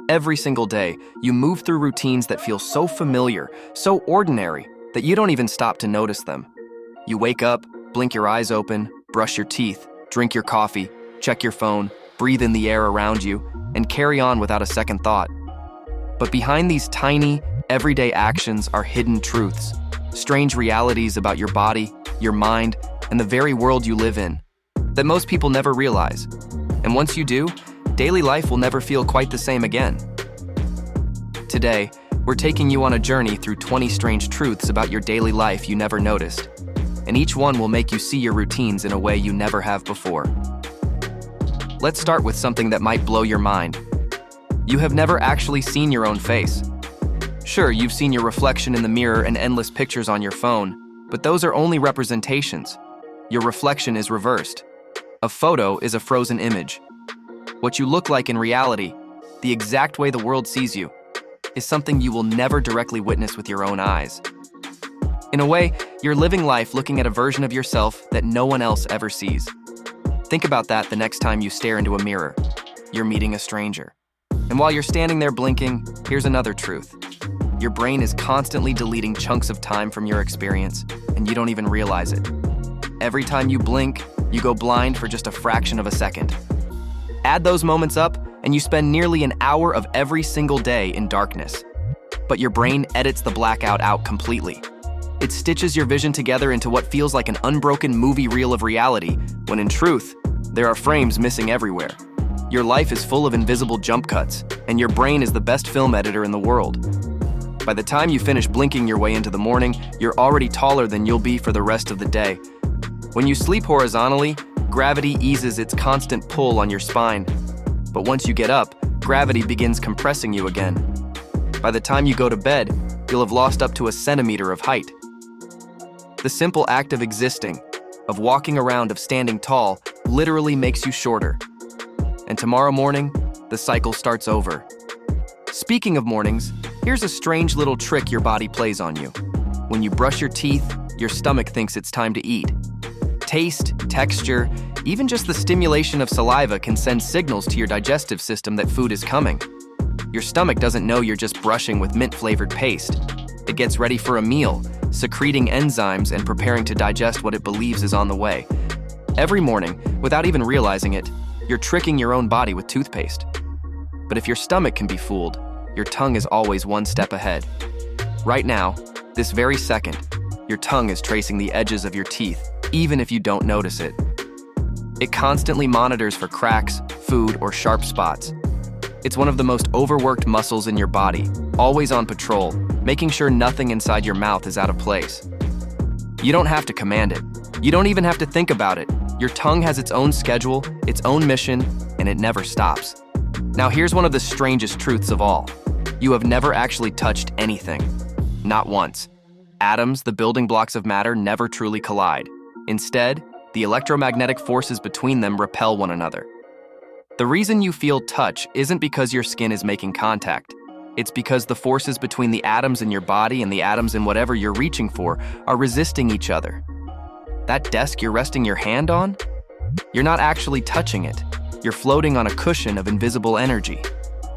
Every single day, you move through routines that feel so familiar, so ordinary, that you don't even stop to notice them. You wake up, blink your eyes open, brush your teeth, drink your coffee, check your phone, breathe in the air around you, and carry on without a second thought. But behind these tiny, everyday actions are hidden truths, strange realities about your body, your mind, and the very world you live in, that most people never realize. And once you do, daily life will never feel quite the same again. Today, we're taking you on a journey through 20 strange truths about your daily life you never noticed, and each one will make you see your routines in a way you never have before. Let's start with something that might blow your mind. You have never actually seen your own face. Sure, you've seen your reflection in the mirror and endless pictures on your phone, but those are only representations. Your reflection is reversed. A photo is a frozen image. What you look like in reality, the exact way the world sees you, is something you will never directly witness with your own eyes. In a way, you're living life looking at a version of yourself that no one else ever sees. Think about that the next time you stare into a mirror. You're meeting a stranger. And while you're standing there blinking, here's another truth. Your brain is constantly deleting chunks of time from your experience, and you don't even realize it. Every time you blink, you go blind for just a fraction of a second. Add those moments up, and you spend nearly an hour of every single day in darkness. But your brain edits the blackout out completely. It stitches your vision together into what feels like an unbroken movie reel of reality, when in truth, there are frames missing everywhere. Your life is full of invisible jump cuts, and your brain is the best film editor in the world. By the time you finish blinking your way into the morning, you're already taller than you'll be for the rest of the day. When you sleep horizontally, gravity eases its constant pull on your spine. But once you get up, gravity begins compressing you again. By the time you go to bed, you'll have lost up to a centimeter of height. The simple act of existing, of walking around, of standing tall, literally makes you shorter. And tomorrow morning, the cycle starts over. Speaking of mornings, here's a strange little trick your body plays on you. When you brush your teeth, your stomach thinks it's time to eat. Taste, texture, even just the stimulation of saliva can send signals to your digestive system that food is coming. Your stomach doesn't know you're just brushing with mint-flavored paste. It gets ready for a meal, secreting enzymes and preparing to digest what it believes is on the way. Every morning, without even realizing it, you're tricking your own body with toothpaste. But if your stomach can be fooled, your tongue is always one step ahead. Right now, this very second, your tongue is tracing the edges of your teeth, even if you don't notice it. It constantly monitors for cracks, food, or sharp spots. It's one of the most overworked muscles in your body, always on patrol, making sure nothing inside your mouth is out of place. You don't have to command it. You don't even have to think about it. Your tongue has its own schedule, its own mission, and it never stops. Now here's one of the strangest truths of all. You have never actually touched anything. Not once. Atoms, the building blocks of matter, never truly collide. Instead, the electromagnetic forces between them repel one another. The reason you feel touch isn't because your skin is making contact. It's because the forces between the atoms in your body and the atoms in whatever you're reaching for are resisting each other. That desk you're resting your hand on? You're not actually touching it. You're floating on a cushion of invisible energy.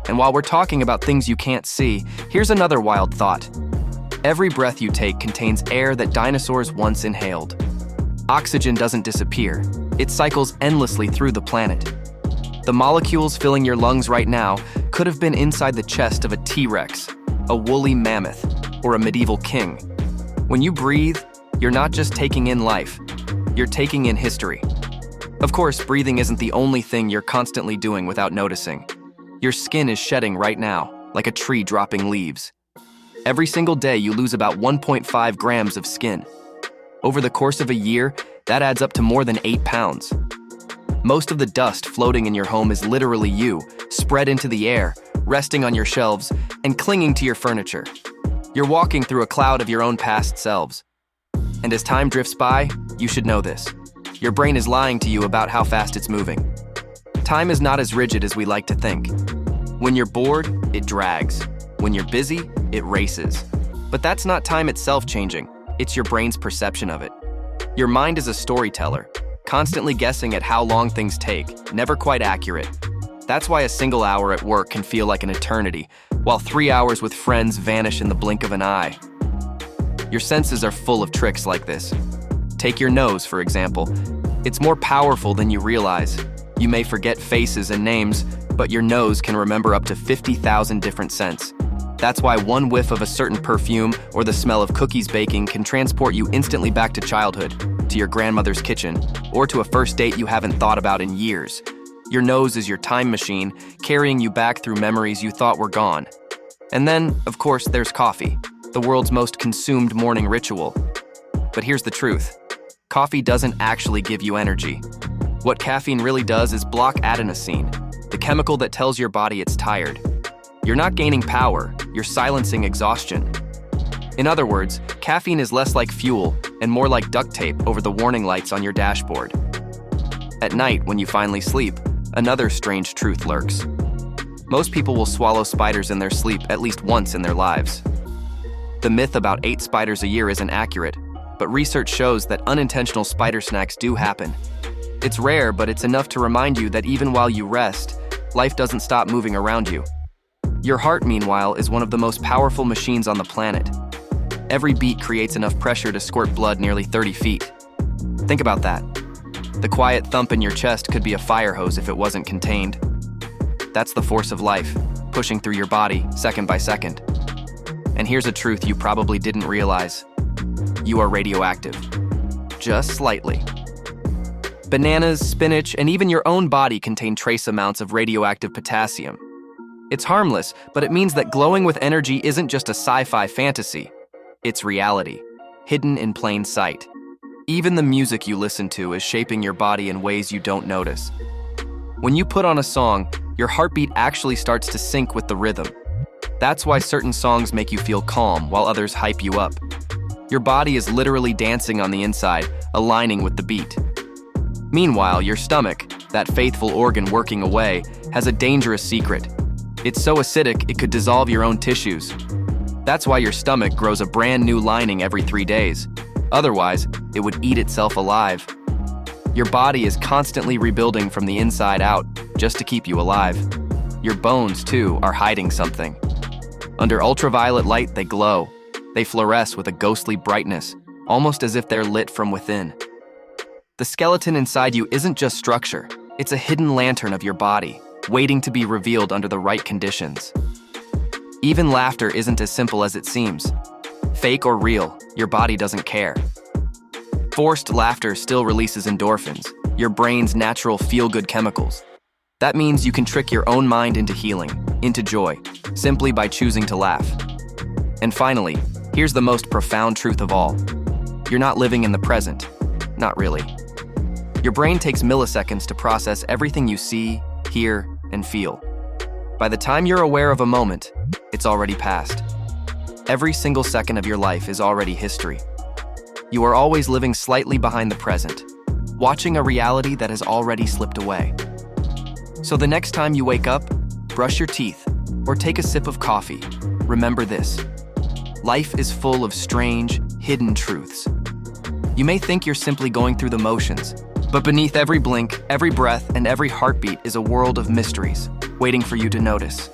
And while we're talking about things you can't see, here's another wild thought. Every breath you take contains air that dinosaurs once inhaled. Oxygen doesn't disappear. It cycles endlessly through the planet. The molecules filling your lungs right now could have been inside the chest of a T-Rex, a woolly mammoth, or a medieval king. When you breathe, you're not just taking in life, you're taking in history. Of course, breathing isn't the only thing you're constantly doing without noticing. Your skin is shedding right now, like a tree dropping leaves. Every single day, you lose about 1.5 grams of skin. Over the course of a year, that adds up to more than 8 pounds. Most of the dust floating in your home is literally you, spread into the air, resting on your shelves, and clinging to your furniture. You're walking through a cloud of your own past selves. And as time drifts by, you should know this. Your brain is lying to you about how fast it's moving. Time is not as rigid as we like to think. When you're bored, it drags. When you're busy, it races. But that's not time itself changing. It's your brain's perception of it. Your mind is a storyteller, constantly guessing at how long things take, never quite accurate. That's why a single hour at work can feel like an eternity, while 3 hours with friends vanish in the blink of an eye. Your senses are full of tricks like this. Take your nose, for example. It's more powerful than you realize. You may forget faces and names, but your nose can remember up to 50,000 different scents. That's why one whiff of a certain perfume or the smell of cookies baking can transport you instantly back to childhood, to your grandmother's kitchen, or to a first date you haven't thought about in years. Your nose is your time machine, carrying you back through memories you thought were gone. And then, of course, there's coffee, the world's most consumed morning ritual. But here's the truth. Coffee doesn't actually give you energy. What caffeine really does is block adenosine, the chemical that tells your body it's tired. You're not gaining power, you're silencing exhaustion. In other words, caffeine is less like fuel and more like duct tape over the warning lights on your dashboard. At night, when you finally sleep, another strange truth lurks. Most people will swallow spiders in their sleep at least once in their lives. The myth about 8 spiders a year isn't accurate, but research shows that unintentional spider snacks do happen. It's rare, but it's enough to remind you that even while you rest, life doesn't stop moving around you. Your heart, meanwhile, is one of the most powerful machines on the planet. Every beat creates enough pressure to squirt blood nearly 30 feet. Think about that. The quiet thump in your chest could be a fire hose if it wasn't contained. That's the force of life, pushing through your body second by second. And here's a truth you probably didn't realize. You are radioactive. Just slightly. Bananas, spinach, and even your own body contain trace amounts of radioactive potassium. It's harmless, but it means that glowing with energy isn't just a sci-fi fantasy. It's reality, hidden in plain sight. Even the music you listen to is shaping your body in ways you don't notice. When you put on a song, your heartbeat actually starts to sync with the rhythm. That's why certain songs make you feel calm while others hype you up. Your body is literally dancing on the inside, aligning with the beat. Meanwhile, your stomach, that faithful organ working away, has a dangerous secret. It's so acidic it could dissolve your own tissues. That's why your stomach grows a brand new lining every 3 days. Otherwise, it would eat itself alive. Your body is constantly rebuilding from the inside out just to keep you alive. Your bones, too, are hiding something. Under ultraviolet light, they glow. They fluoresce with a ghostly brightness, almost as if they're lit from within. The skeleton inside you isn't just structure. It's a hidden lantern of your body, waiting to be revealed under the right conditions. Even laughter isn't as simple as it seems. Fake or real, your body doesn't care. Forced laughter still releases endorphins, your brain's natural feel-good chemicals. That means you can trick your own mind into healing, into joy, simply by choosing to laugh. And finally, here's the most profound truth of all. You're not living in the present. Not really. Your brain takes milliseconds to process everything you see, hear, and feel. By the time you're aware of a moment, it's already passed. Every single second of your life is already history. You are always living slightly behind the present, watching a reality that has already slipped away. So the next time you wake up, brush your teeth, or take a sip of coffee, remember this. Life is full of strange, hidden truths. You may think you're simply going through the motions, but beneath every blink, every breath, and every heartbeat is a world of mysteries, waiting for you to notice.